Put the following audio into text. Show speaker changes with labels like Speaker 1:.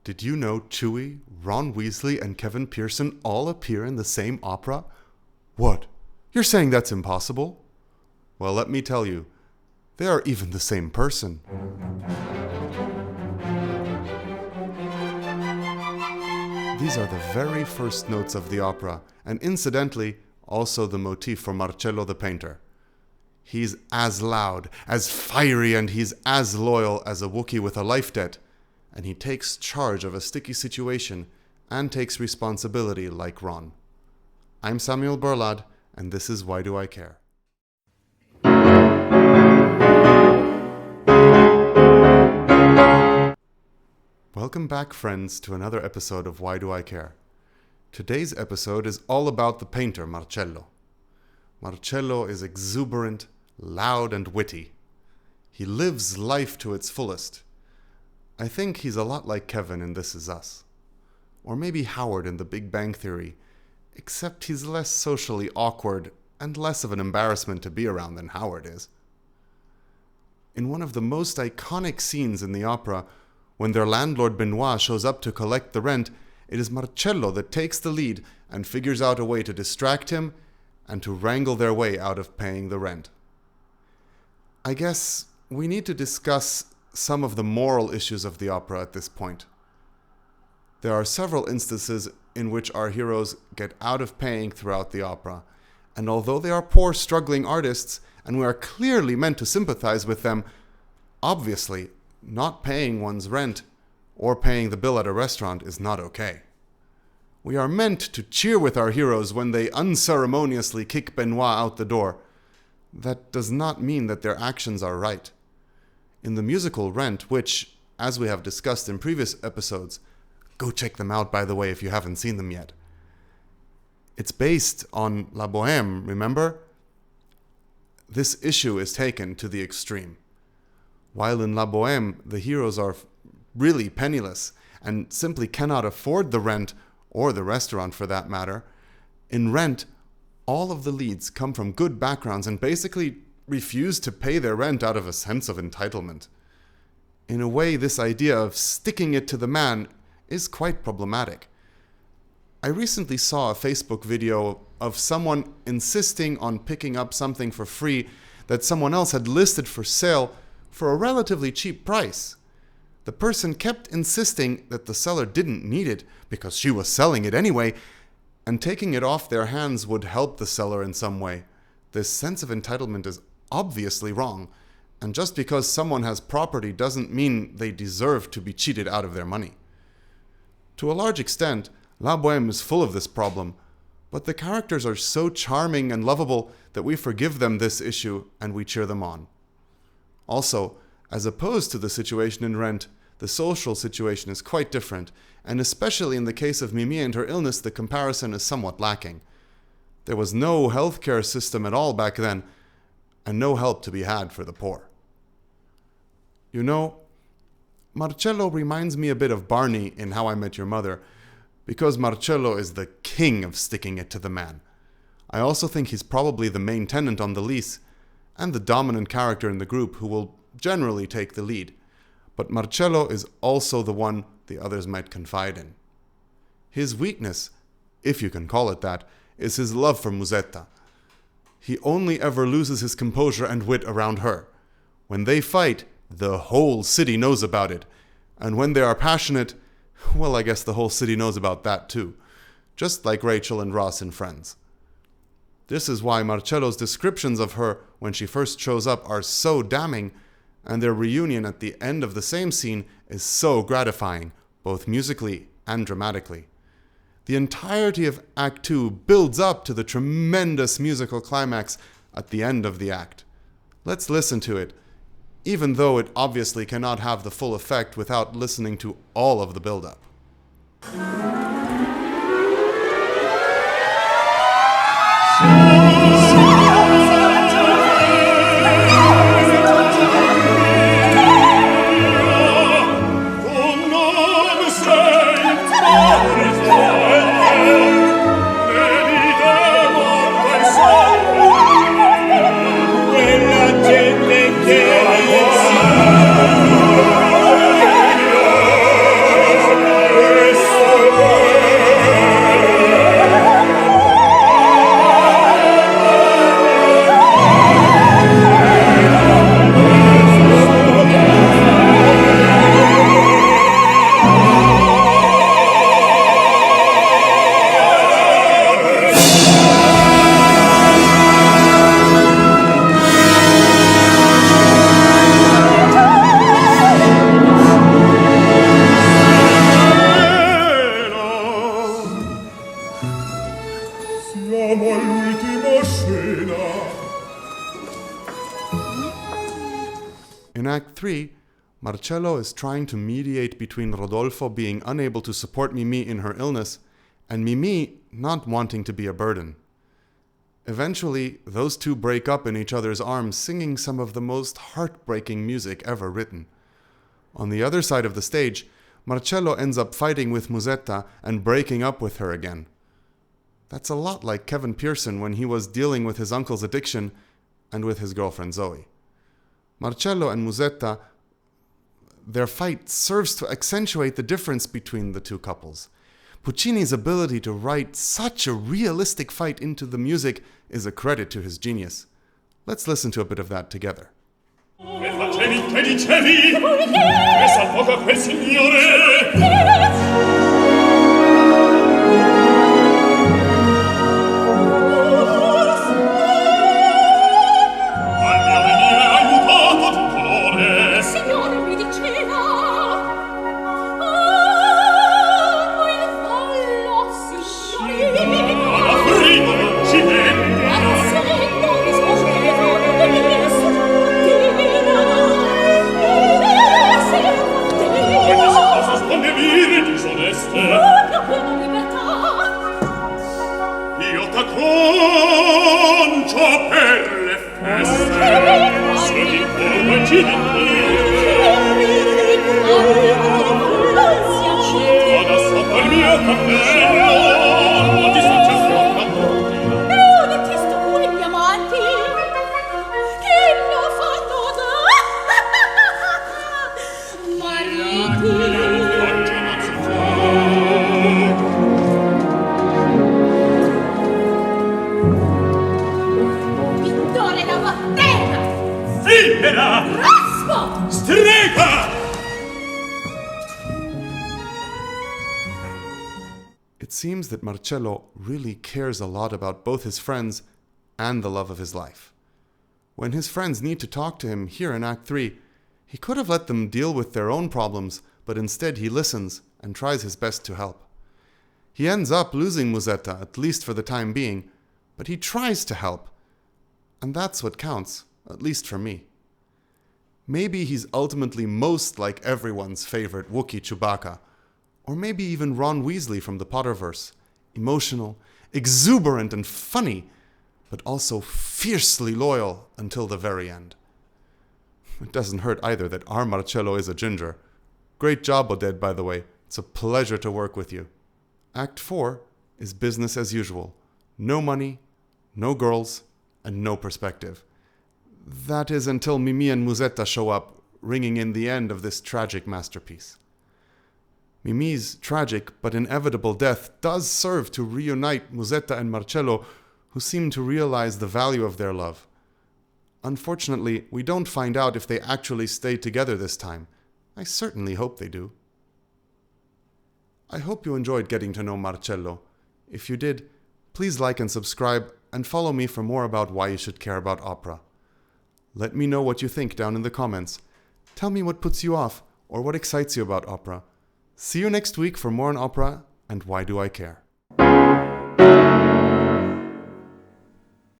Speaker 1: Did you know Chewie, Ron Weasley, and Kevin Pearson all appear in the same opera? What? You're saying that's impossible? Well, let me tell you, they are even the same person. These are the very first notes of the opera, and incidentally, also the motif for Marcello the painter. He's as loud, as fiery, and he's as loyal as a Wookie with a life debt. And he takes charge of a sticky situation and takes responsibility like Ron. I'm Samuel Berlad, and this is Why Do I Care? Welcome back, friends, to another episode of Why Do I Care? Today's episode is all about the painter Marcello. Marcello is exuberant, loud, and witty. He lives life to its fullest. I think he's a lot like Kevin in This Is Us. Or maybe Howard in The Big Bang Theory, except he's less socially awkward and less of an embarrassment to be around than Howard is. In one of the most iconic scenes in the opera, when their landlord Benoit shows up to collect the rent, it is Marcello that takes the lead and figures out a way to distract him and to wrangle their way out of paying the rent. I guess we need to discuss some of the moral issues of the opera at this point. There are several instances in which our heroes get out of paying throughout the opera, and although they are poor, struggling artists, and we are clearly meant to sympathize with them, obviously, not paying one's rent or paying the bill at a restaurant is not okay. We are meant to cheer with our heroes when they unceremoniously kick Benoit out the door. That does not mean that their actions are right. In the musical Rent, which, as we have discussed in previous episodes, go check them out, by the way, if you haven't seen them yet. It's based on La Bohème, remember? This issue is taken to the extreme. While in La Bohème, the heroes are really penniless and simply cannot afford the rent, or the restaurant for that matter, in Rent, all of the leads come from good backgrounds and basically refuse to pay their rent out of a sense of entitlement. In a way, this idea of sticking it to the man is quite problematic. I recently saw a Facebook video of someone insisting on picking up something for free that someone else had listed for sale for a relatively cheap price. The person kept insisting that the seller didn't need it because she was selling it anyway, and taking it off their hands would help the seller in some way. This sense of entitlement is obviously wrong, and just because someone has property doesn't mean they deserve to be cheated out of their money. To a large extent, La Bohème is full of this problem, but the characters are so charming and lovable that we forgive them this issue and we cheer them on. Also, as opposed to the situation in Rent, the social situation is quite different, and especially in the case of Mimi and her illness, the comparison is somewhat lacking. There was no healthcare system at all back then, and no help to be had for the poor. You know, Marcello reminds me a bit of Barney in How I Met Your Mother, because Marcello is the king of sticking it to the man. I also think he's probably the main tenant on the lease, and the dominant character in the group who will generally take the lead. But Marcello is also the one the others might confide in. His weakness, if you can call it that, is his love for Musetta. He only ever loses his composure and wit around her. When they fight, the whole city knows about it. And when they are passionate, well, I guess the whole city knows about that too. Just like Rachel and Ross in Friends. This is why Marcello's descriptions of her when she first shows up are so damning, and their reunion at the end of the same scene is so gratifying, both musically and dramatically. The entirety of Act 2 builds up to the tremendous musical climax at the end of the act. Let's listen to it, even though it obviously cannot have the full effect without listening to all of the build-up. Act 3, Marcello is trying to mediate between Rodolfo being unable to support Mimi in her illness and Mimi not wanting to be a burden. Eventually, those two break up in each other's arms, singing some of the most heartbreaking music ever written. On the other side of the stage, Marcello ends up fighting with Musetta and breaking up with her again. That's a lot like Kevin Pearson when he was dealing with his uncle's addiction and with his girlfriend Zoe. Marcello and Musetta, their fight serves to accentuate the difference between the two couples. Puccini's ability to write such a realistic fight into the music is a credit to his genius. Let's listen to a bit of that together.
Speaker 2: Che dicevi? Resta un poco a quel signore.
Speaker 1: It seems that Marcello really cares a lot about both his friends and the love of his life. When his friends need to talk to him here in Act 3, he could have let them deal with their own problems, but instead he listens and tries his best to help. He ends up losing Musetta, at least for the time being, but he tries to help. And that's what counts, at least for me. Maybe he's ultimately most like everyone's favorite Wookie Chewbacca, or maybe even Ron Weasley from the Potterverse, emotional, exuberant and funny, but also fiercely loyal until the very end. It doesn't hurt either that our Marcello is a ginger. Great job, Oded, by the way. It's a pleasure to work with you. Act 4 is business as usual. No money, no girls, and no perspective. That is until Mimi and Musetta show up, ringing in the end of this tragic masterpiece. Mimi's tragic but inevitable death does serve to reunite Musetta and Marcello, who seem to realize the value of their love. Unfortunately, we don't find out if they actually stay together this time. I certainly hope they do. I hope you enjoyed getting to know Marcello. If you did, please like and subscribe and follow me for more about why you should care about opera. Let me know what you think down in the comments. Tell me what puts you off or what excites you about opera. See you next week for more on opera and why do I care.